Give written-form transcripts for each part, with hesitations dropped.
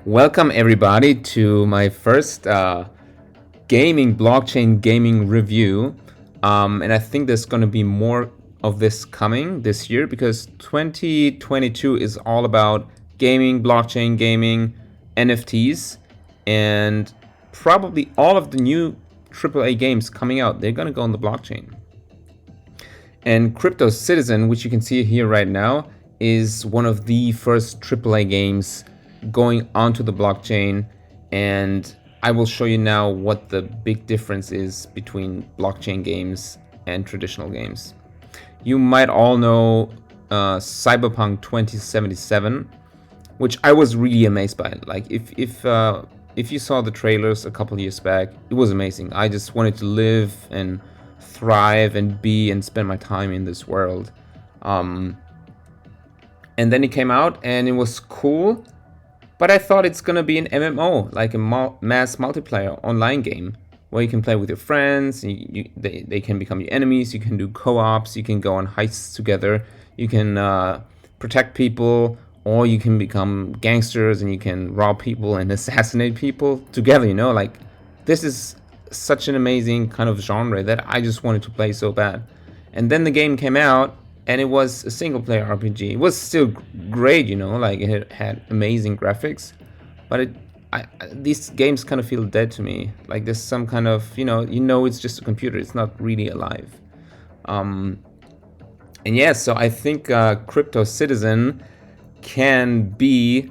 Welcome everybody to my first blockchain gaming review. And I think there's going to be more of this coming this year because 2022 is all about gaming, blockchain gaming, NFTs, and probably all of the new AAA games coming out, they're going to go on the blockchain. And CryptoCitizen, which you can see here right now, is one of the first AAA games going onto the blockchain, and I will show you now what the big difference is between blockchain games and traditional games. You might all know CyberPunk 2077, which I was really amazed by. Like if you saw the trailers a couple years back, it was amazing. I just wanted to live and thrive and be and spend my time in this world. And then it came out and it was cool. But I thought it's gonna be an MMO, like a mass multiplayer online game, where you can play with your friends, they can become your enemies, you can do co-ops, you can go on heists together, you can protect people, or you can become gangsters and you can rob people and assassinate people together, you know? Like, this is such an amazing kind of genre that I just wanted to play so bad. And then the game came out, and it was a single-player RPG. It was still great, you know, like it had amazing graphics, but these games kind of feel dead to me. Like there's some kind of, you know, it's just a computer. It's not really alive. And yeah, so I think CryptoCitizen can be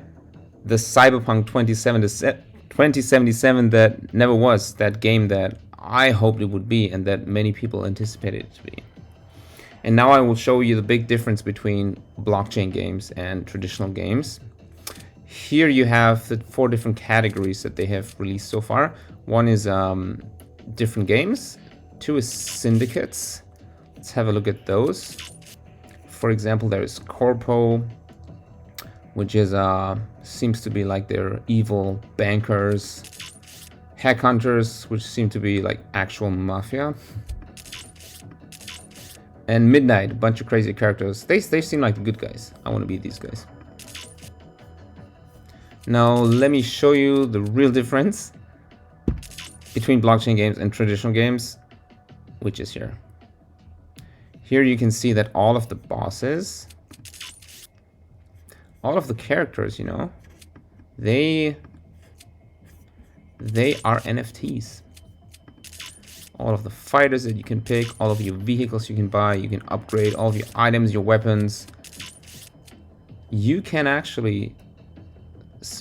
the CyberPunk 2077 that never was, that game that I hoped it would be and that many people anticipated it to be. And now I will show you the big difference between blockchain games and traditional games. Here you have the 4 different categories that they have released so far. One is different games. 2 is syndicates. Let's have a look at those. For example, there is Corpo, which is seems to be like their evil bankers. Hack hunters, which seem to be like actual mafia. And Midnight, a bunch of crazy characters. They seem like the good guys. I want to be these guys. Now let me show you the real difference between blockchain games and traditional games, which is here. Here you can see that all of the bosses, all of the characters, you know, they are NFTs. All of the fighters that you can pick, all of your vehicles you can buy, you can upgrade all of your items, your weapons. You can actually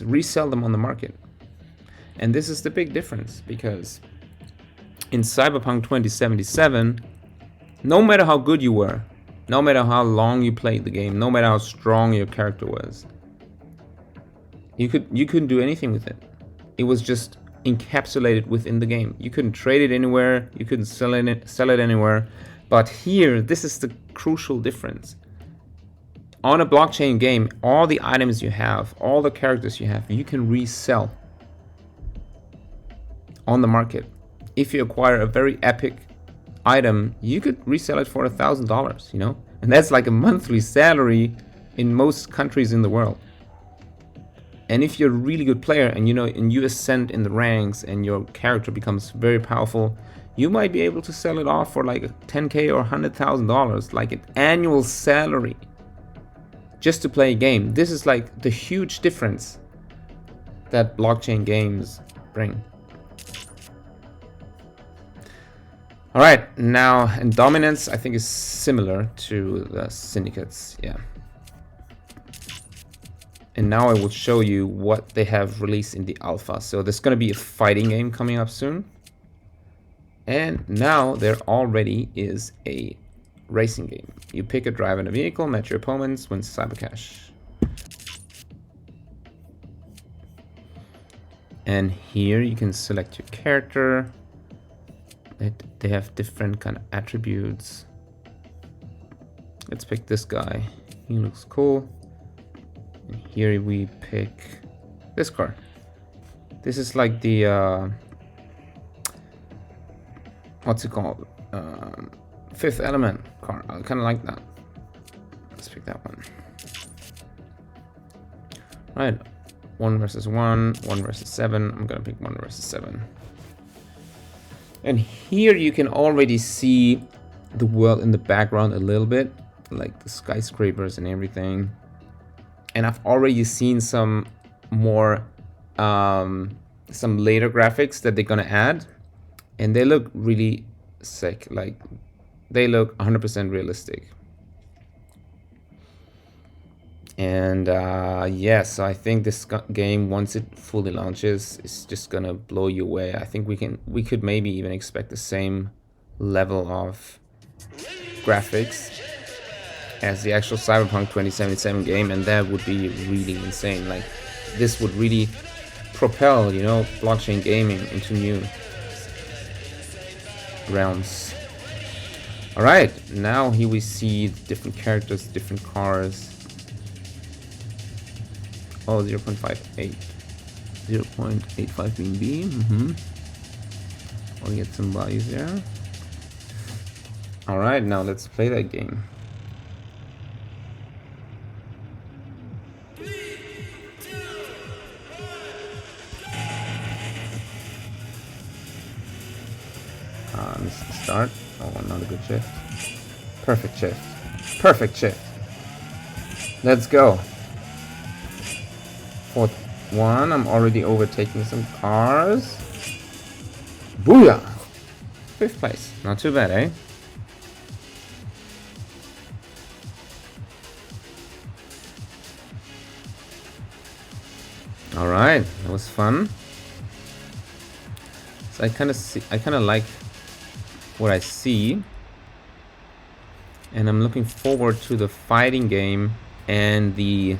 resell them on the market. And this is the big difference, because in CyberPunk 2077, no matter how good you were, no matter how long you played the game, no matter how strong your character was, you couldn't do anything with it. It was just encapsulated within the game. You couldn't trade it anywhere, you couldn't sell it anywhere. But here, this is the crucial difference. On a blockchain game, all the items you have, all the characters you have, you can resell on the market. If you acquire a very epic item, you could resell it for $1,000, you know? And that's like a monthly salary in most countries in the world. And if you're a really good player and you ascend in the ranks and your character becomes very powerful, you might be able to sell it off for like $10,000 or $100,000, like an annual salary, just to play a game. This is like the huge difference that blockchain games bring. All right, now, and dominance I think is similar to the syndicates, yeah. And now I will show you what they have released in the alpha. So there's going to be a fighting game coming up soon. And now there already is a racing game. You pick a driver in a vehicle, match your opponents, win cyber cash. And here you can select your character. They have different kind of attributes. Let's pick this guy. He looks cool. And here we pick this car. This is like the what's it called? Fifth Element car. I kind of like that. Let's pick that one. Right. 1 versus 1, 1 versus 7. I'm gonna pick 1 versus 7. And here you can already see the world in the background a little bit, like the skyscrapers and everything. And I've already seen some more, some later graphics that they're gonna add, and they look really sick. Like, they look 100% realistic. And yeah, so I think this game, once it fully launches, is just gonna blow you away. I think we could maybe even expect the same level of graphics as the actual CyberPunk 2077 game, and that would be really insane. Like, this would really propel, you know, blockchain gaming into new realms. All right, now here we see different characters, different cars. Oh, 0.58. 0.85 being B. I'll get some values there. Alright, now let's play that game. Missed the start. Oh, not a good shift. Perfect shift. Perfect shift. Let's go. Fourth one. I'm already overtaking some cars. Booyah! 5th place. Not too bad, eh? All right, that was fun. So I kind of like what I see, and I'm looking forward to the fighting game and the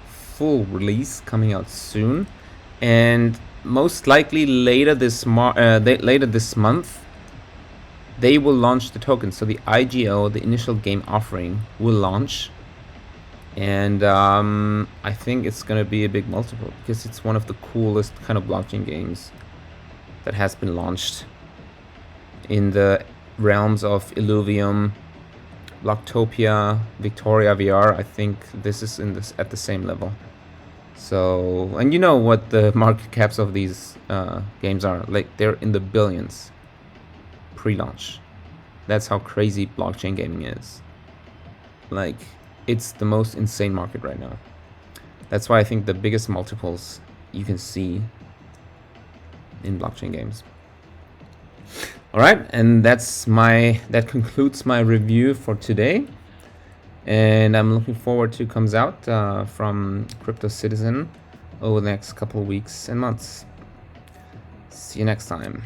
full release coming out soon, and most likely later this month they will launch the token. So the IGO, the initial game offering, will launch. And I think it's gonna be a big multiple because it's one of the coolest kind of blockchain games that has been launched in the realms of Illuvium, Blocktopia, Victoria VR. I think this is at the same level. So, and you know what the market caps of these games are. Like, they're in the billions pre-launch. That's how crazy blockchain gaming is. Like, it's the most insane market right now. That's why I think the biggest multiples you can see in blockchain games. All right, and that concludes my review for today. And I'm looking forward to comes out from CryptoCitizen over the next couple of weeks and months. See you next time.